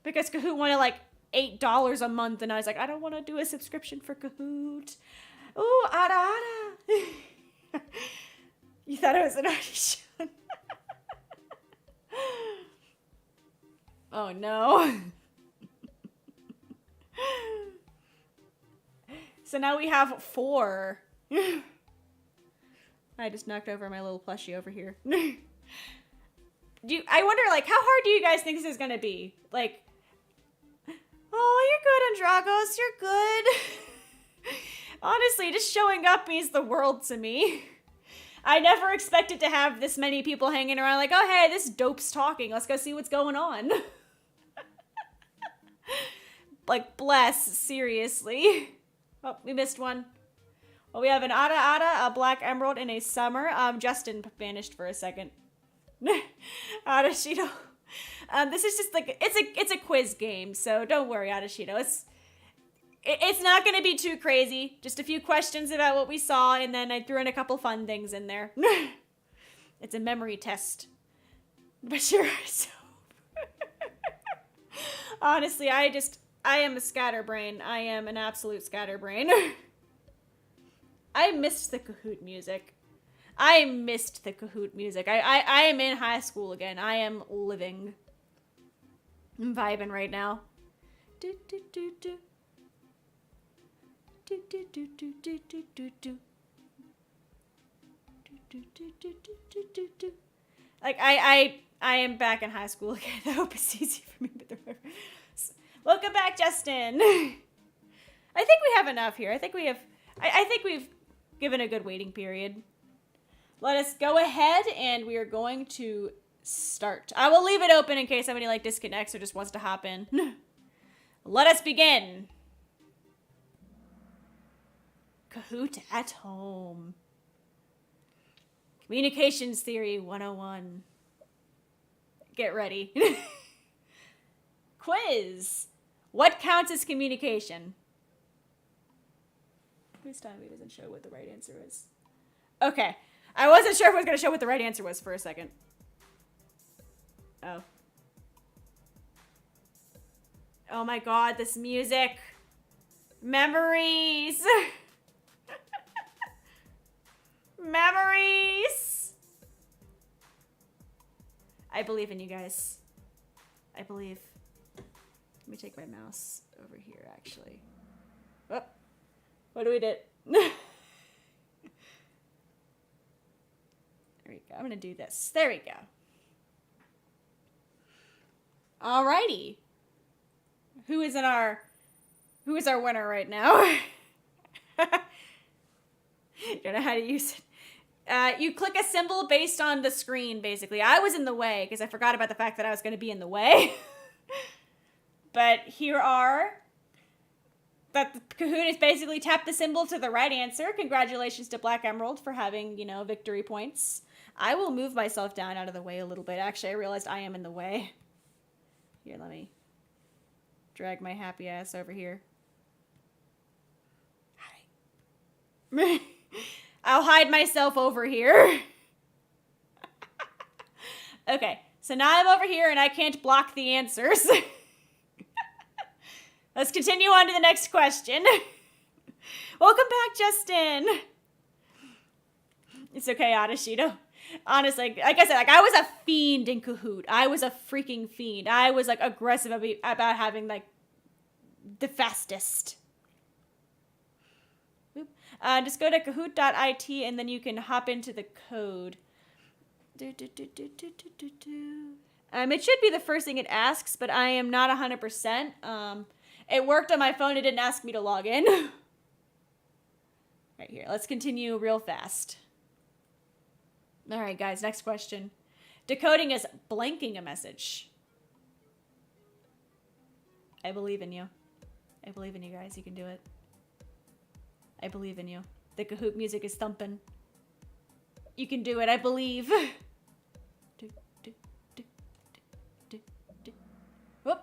Because Kahoot wanted like $8 a month. And I was like, I don't want to do a subscription for Kahoot. Ooh, Ada Ada. You thought it was an audition. Oh no. So now we have 4. I just knocked over my little plushie over here. I wonder, like, how hard do you guys think this is gonna be? Like, oh, you're good, Andragos. You're good. Honestly, just showing up means the world to me. I never expected to have this many people hanging around like, oh, hey, this dope's talking. Let's go see what's going on. Like, bless, seriously. Oh, we missed one. Well, we have an Ada Ada, a Black Emerald, and a Summer. Justin vanished for a second. Adashito. This is just like, it's a quiz game, so don't worry, Adashito. It's not going to be too crazy. Just a few questions about what we saw, and then I threw in a couple fun things in there. It's a memory test. But sure, so... Honestly, I am a scatterbrain. I am an absolute scatterbrain. I missed the Kahoot music. I am in high school again. I am living. I'm vibing right now. Do, do, do, do. Do, do, do, do, do, do, do, do. Do, do, do, do, do, do, do. Like, I am back in high school again. I hope it's easy for me to remember. Welcome back, Justin. I think we have enough here. I think we've given a good waiting period. Let us go ahead and we are going to start. I will leave it open in case somebody like disconnects or just wants to hop in. Let us begin. Kahoot at home. Communications Theory 101. Get ready. Quiz. What counts as communication? Please tell me it doesn't show what the right answer is. Okay. I wasn't sure if it was going to show what the right answer was for a second. Oh. Oh my god, this music. Memories. Memories. I believe in you guys. I believe. Let me take my mouse over here, actually. Oh, what do we do? There we go. I'm going to do this. There we go. Alrighty. Who is our winner right now? Don't know how to use it. You click a symbol based on the screen, basically. I was in the way because I forgot about the fact that I was going to be in the way. But here are... That the Kahoot is basically tap the symbol to the right answer. Congratulations to Black Emerald for having, victory points. I will move myself down out of the way a little bit. Actually, I realized I am in the way. Here, let me drag my happy ass over here. Hi. I'll hide myself over here. Okay, so now I'm over here and I can't block the answers. Let's continue on to the next question. Welcome back, Justin. It's okay, Adashito. Honestly, like I said, I was a fiend in Kahoot. I was a freaking fiend. I was aggressive about having the fastest. Just go to kahoot.it and then you can hop into the code. It should be the first thing it asks, but I am not 100%. It worked on my phone. It didn't ask me to log in. Right here. Let's continue real fast. All right, guys. Next question. Decoding is blanking a message. I believe in you. I believe in you guys. You can do it. I believe in you. The Kahoot music is thumping. You can do it. I believe. Whoop.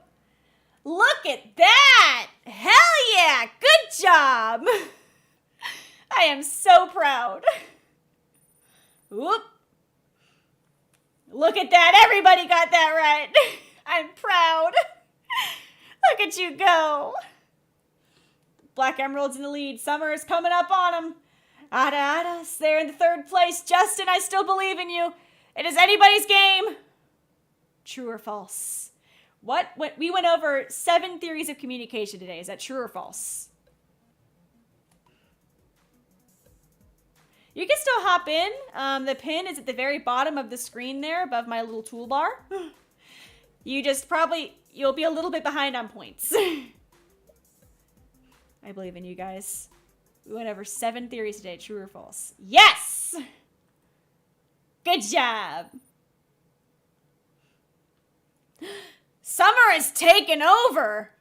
Look at that! Hell yeah! Good job! I am so proud. Whoop. Look at that. Everybody got that right. I'm proud. Look at you go. Black Emerald's in the lead. Summer is coming up on him. Ada, they're in the third place. Justin, I still believe in you. It is anybody's game. True or false? What? We went over 7 theories of communication today. Is that true or false? You can still hop in. The pin is at the very bottom of the screen there above my little toolbar. You just you'll be a little bit behind on points. I believe in you guys. We went over 7 theories today. True or false? Yes! Good job. Summer is taking over.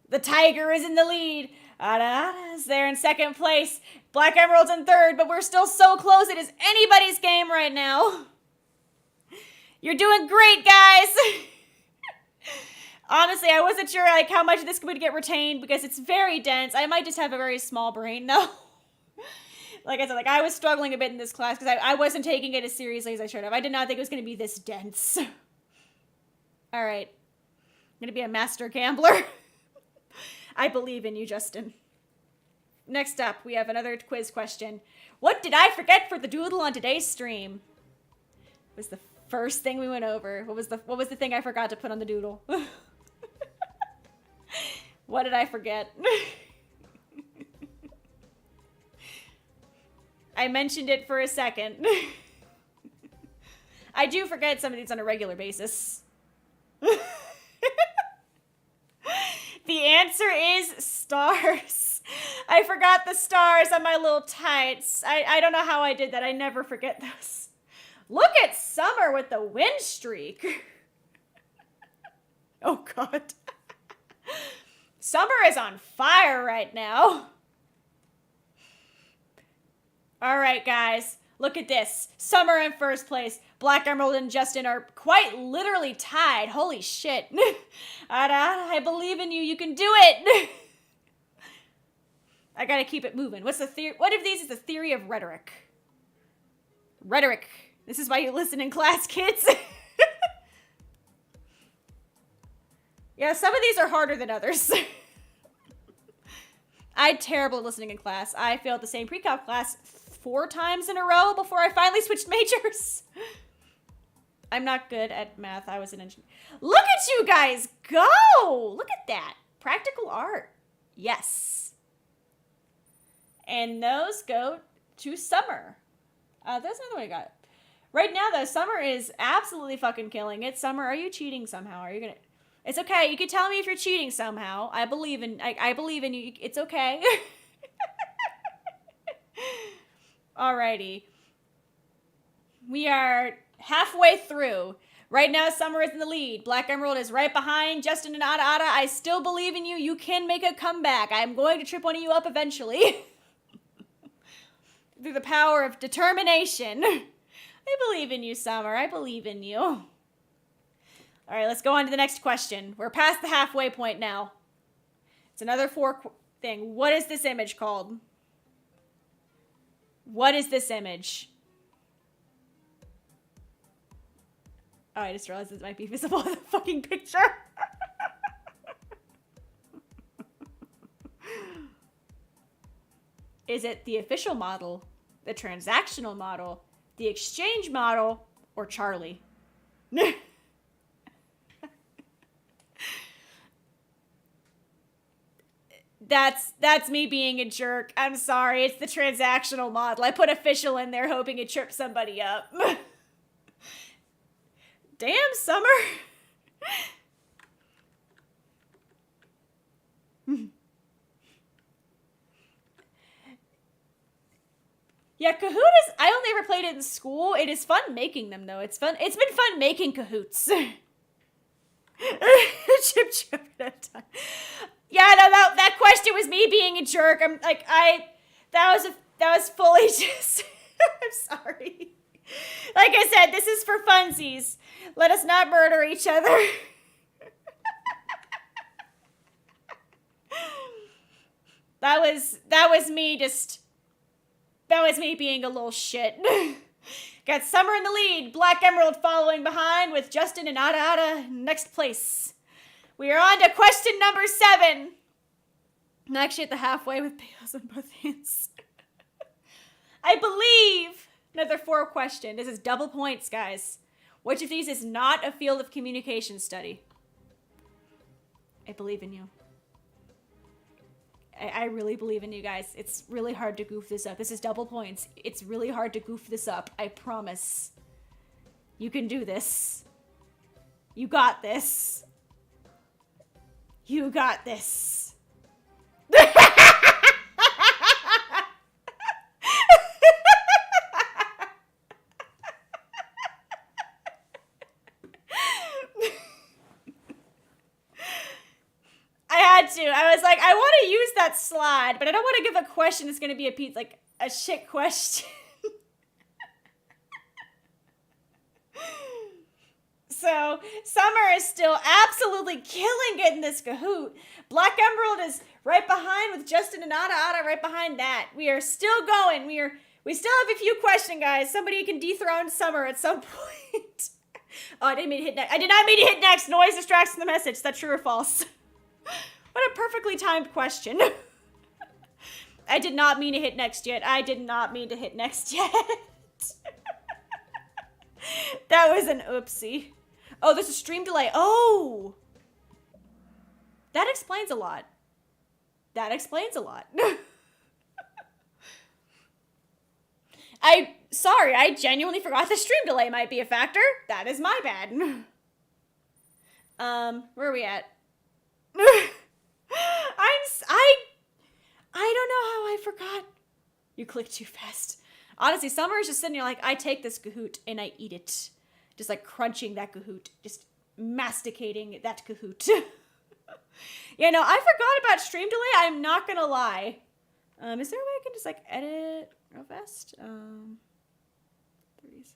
The tiger is in the lead. Ada is there in second place. Black Emerald's in third, but we're still so close. It is anybody's game right now. You're doing great, guys. Honestly, I wasn't sure like how much of this would get retained because it's very dense. I might just have a very small brain, though. Like I said, I was struggling a bit in this class because I wasn't taking it as seriously as I should have. I did not think it was going to be this dense. All right. I'm going to be a master gambler. I believe in you, Justin. Next up, we have another quiz question. What did I forget for the doodle on today's stream? Was the first thing we went over. What was the thing I forgot to put on the doodle? What did I forget? I mentioned it for a second. I do forget some of these on a regular basis. The answer is stars. I forgot the stars on my little tights. I don't know how I did that. I never forget those. Look at Summer with the win streak. Oh, God. Summer is on fire right now. All right, guys. Look at this. Summer in first place. Black Emerald and Justin are quite literally tied. Holy shit. I believe in you. You can do it. I gotta keep it moving. What's the theory? What of these is the theory of rhetoric? Rhetoric. This is why you listen in class, kids. Yeah, some of these are harder than others. I'm terrible at listening in class. I failed the same pre-calc class 4 times in a row before I finally switched majors. I'm not good at math. I was an engineer. Look at you guys go! Look at that. Practical art. Yes. And those go to Summer. That's another one I got. Right now, though, Summer is absolutely fucking killing it. Summer, are you cheating somehow? Are you gonna... It's okay. You can tell me if you're cheating somehow. I believe in you. It's okay. Alrighty. We are halfway through. Right now, Summer is in the lead. Black Emerald is right behind. Justin and Ada. I still believe in you. You can make a comeback. I'm going to trip one of you up eventually. Through the power of determination. I believe in you, Summer. I believe in you. All right, let's go on to the next question. We're past the halfway point now. It's another 4 thing. What is this image called? What is this image? Oh, I just realized this might be visible in the fucking picture. Is it the official model, the transactional model, the exchange model, or Charlie? That's me being a jerk. I'm sorry. It's the transactional model. I put official in there hoping it trips somebody up. Damn, Summer. Yeah, Kahoot is... I only ever played it in school. It is fun making them, though. It's fun. It's been fun making Kahoots. Chip at a time. Yeah, no, that question was me being a jerk. I'm like, that was fully just... I'm sorry. Like I said, this is for funsies. Let us not murder each other. That was me just That was me being a little shit. Got Summer in the lead, Black Emerald following behind with Justin and Ada Ada next place. We are on to question number 7. I'm actually at the halfway with pails in both hands. I believe another 4 question. This is double points, guys. Which of these is not a field of communication study? I believe in you. I really believe in you guys. It's really hard to goof this up. This is double points. It's really hard to goof this up. I promise. You can do this. You got this. You got this. I was like, I want to use that slide, but I don't want to give a question that's going to be a shit question. So, Summer is still absolutely killing it in this Kahoot. Black Emerald is right behind with Justin and Ada Ada right behind that. We are still going. We still have a few questions, guys. Somebody can dethrone Summer at some point. Oh, I didn't mean to hit next. I did not mean to hit next. Noise distracts from the message. Is that true or false? What a perfectly timed question. I did not mean to hit next yet. I did not mean to hit next yet. That was an oopsie. Oh, there's a stream delay. Oh! That explains a lot. That explains a lot. Sorry, I genuinely forgot the stream delay might be a factor. That is my bad. Where are we at? I don't know how I forgot. You clicked too fast. Honestly, Summer is just sitting here like, I take this Kahoot and I eat it. Just like crunching that Kahoot. Just masticating that Kahoot. Yeah, no, I forgot about stream delay. I'm not gonna lie. Is there a way I can just like edit real fast? 36.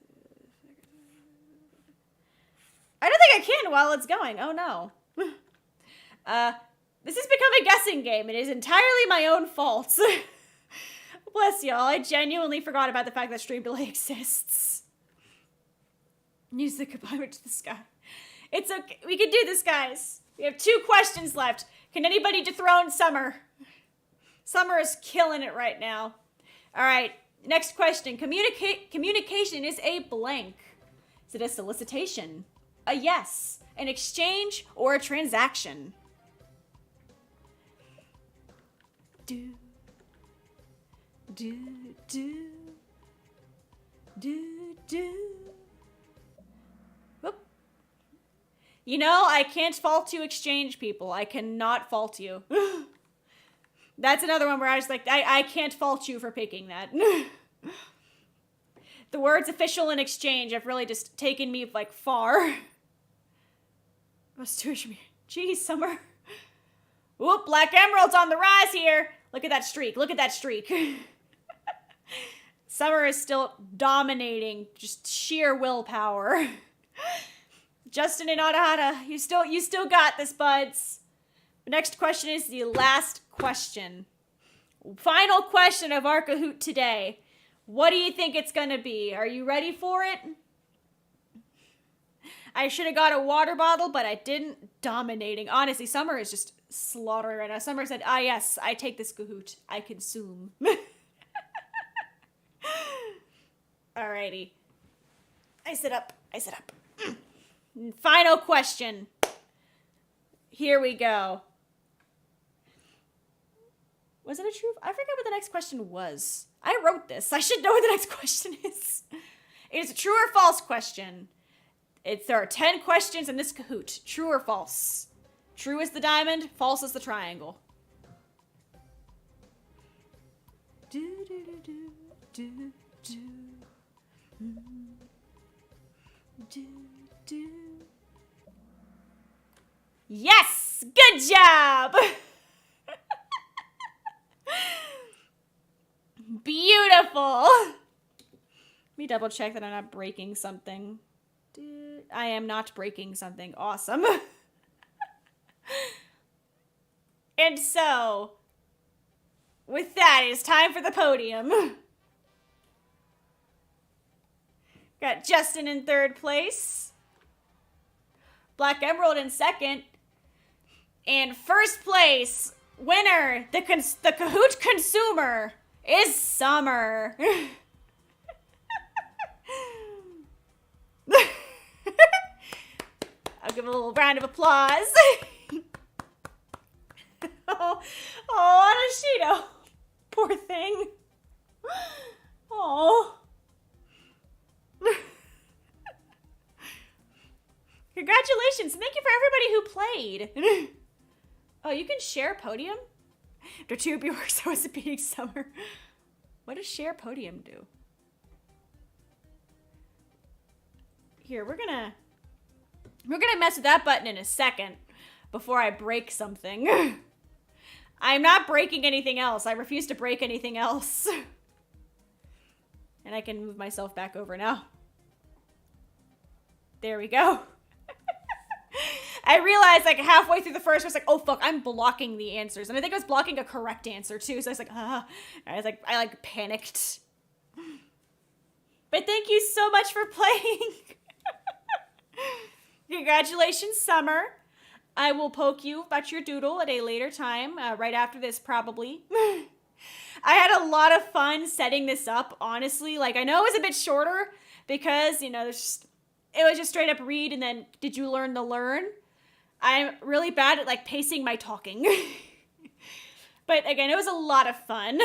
I don't think I can while it's going. Oh no. This has become a guessing game. It is entirely my own fault. Bless y'all. I genuinely forgot about the fact that stream delay exists. Use the goodbye to the sky. It's okay. We can do this, guys. We have 2 questions left. Can anybody dethrone Summer? Summer is killing it right now. All right. Next question. Communication is a blank. Is it a solicitation, a yes, an exchange, or a transaction? Do, do, do, do, do. Whoop. You know, I can't fault you, exchange people. I cannot fault you. That's another one where I was like, I can't fault you for picking that. The words official and exchange have really just taken me like far. Jeez, Summer. Whoop, Black Emerald's on the rise here. Look at that streak. Look at that streak. Summer is still dominating. Just sheer willpower. Justin and Ada, you still got this, buds. The next question is the last question. Final question of our Kahoot today. What do you think it's gonna be? Are you ready for it? I should have got a water bottle, but I didn't. Dominating. Honestly, Summer is just slaughtering right now. Summer said, ah, yes, I take this Kahoot. I consume. Alrighty. I sit up. Final question. Here we go. Was it a true? I forget what the next question was. I wrote this. I should know what the next question is. It is a true or false question. There are 10 questions in this Kahoot. True or false? True is the diamond, false is the triangle. Do, do, do, do, do, do. Do, do. Yes! Good job! Beautiful! Let me double check that I'm not breaking something. I am not breaking something. Awesome. And so, with that, it's time for the podium. Got Justin in third place. Black Emerald in second. And first place, winner, the Kahoot consumer, is Summer. I'll give a little round of applause. Oh, Anashito. Poor thing. Oh. Congratulations. Thank you for everybody who played. Oh, you can share podium? VTube works, I was beating Summer. What does share podium do? Here, we're gonna mess with that button in a second before I break something. I'm not breaking anything else. I refuse to break anything else. And I can move myself back over now. There we go. I realized like halfway through the first, I was like, oh fuck, I'm blocking the answers. And I think I was blocking a correct answer too. So I was like, I panicked. But thank you so much for playing. Congratulations, Summer. I will poke you about your doodle at a later time, right after this probably. I had a lot of fun setting this up, honestly. Like, I know it was a bit shorter because, you know, it was just straight up read and then did you learn to learn? I'm really bad at, like, pacing my talking. But, again, it was a lot of fun.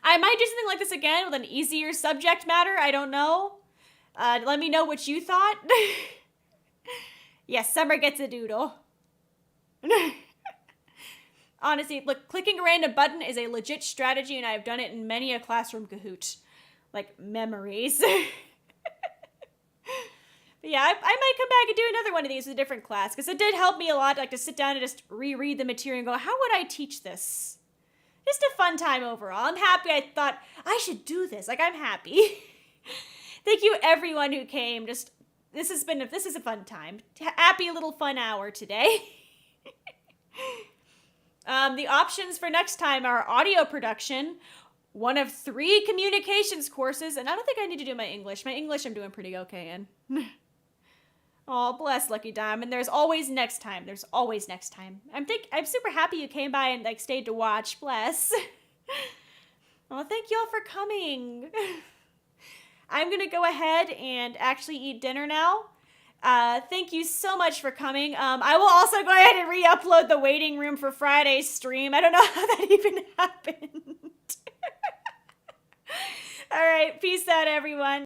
I might do something like this again with an easier subject matter. I don't know. Let me know what you thought. Yes, Summer gets a doodle. Honestly, look, clicking a random button is a legit strategy, and I've done it in many a classroom Kahoot. Like, memories. But yeah, I might come back and do another one of these with a different class, because it did help me a lot, like, to sit down and just reread the material and go, how would I teach this? Just a fun time overall. I'm happy. I thought, I should do this. Like, I'm happy. Thank you, everyone who came. This is a fun time. Happy little fun hour today. The options for next time are audio production, one of 3 communications courses, and I don't think I need to do my English. My English I'm doing pretty okay in. Oh, bless Lucky Diamond. There's always next time. There's always next time. I'm super happy you came by and like stayed to watch. Bless. Oh, thank y'all for coming. I'm gonna go ahead and actually eat dinner now. Thank you so much for coming. I will also go ahead and re-upload the waiting room for Friday's stream. I don't know how that even happened. All right, peace out, everyone.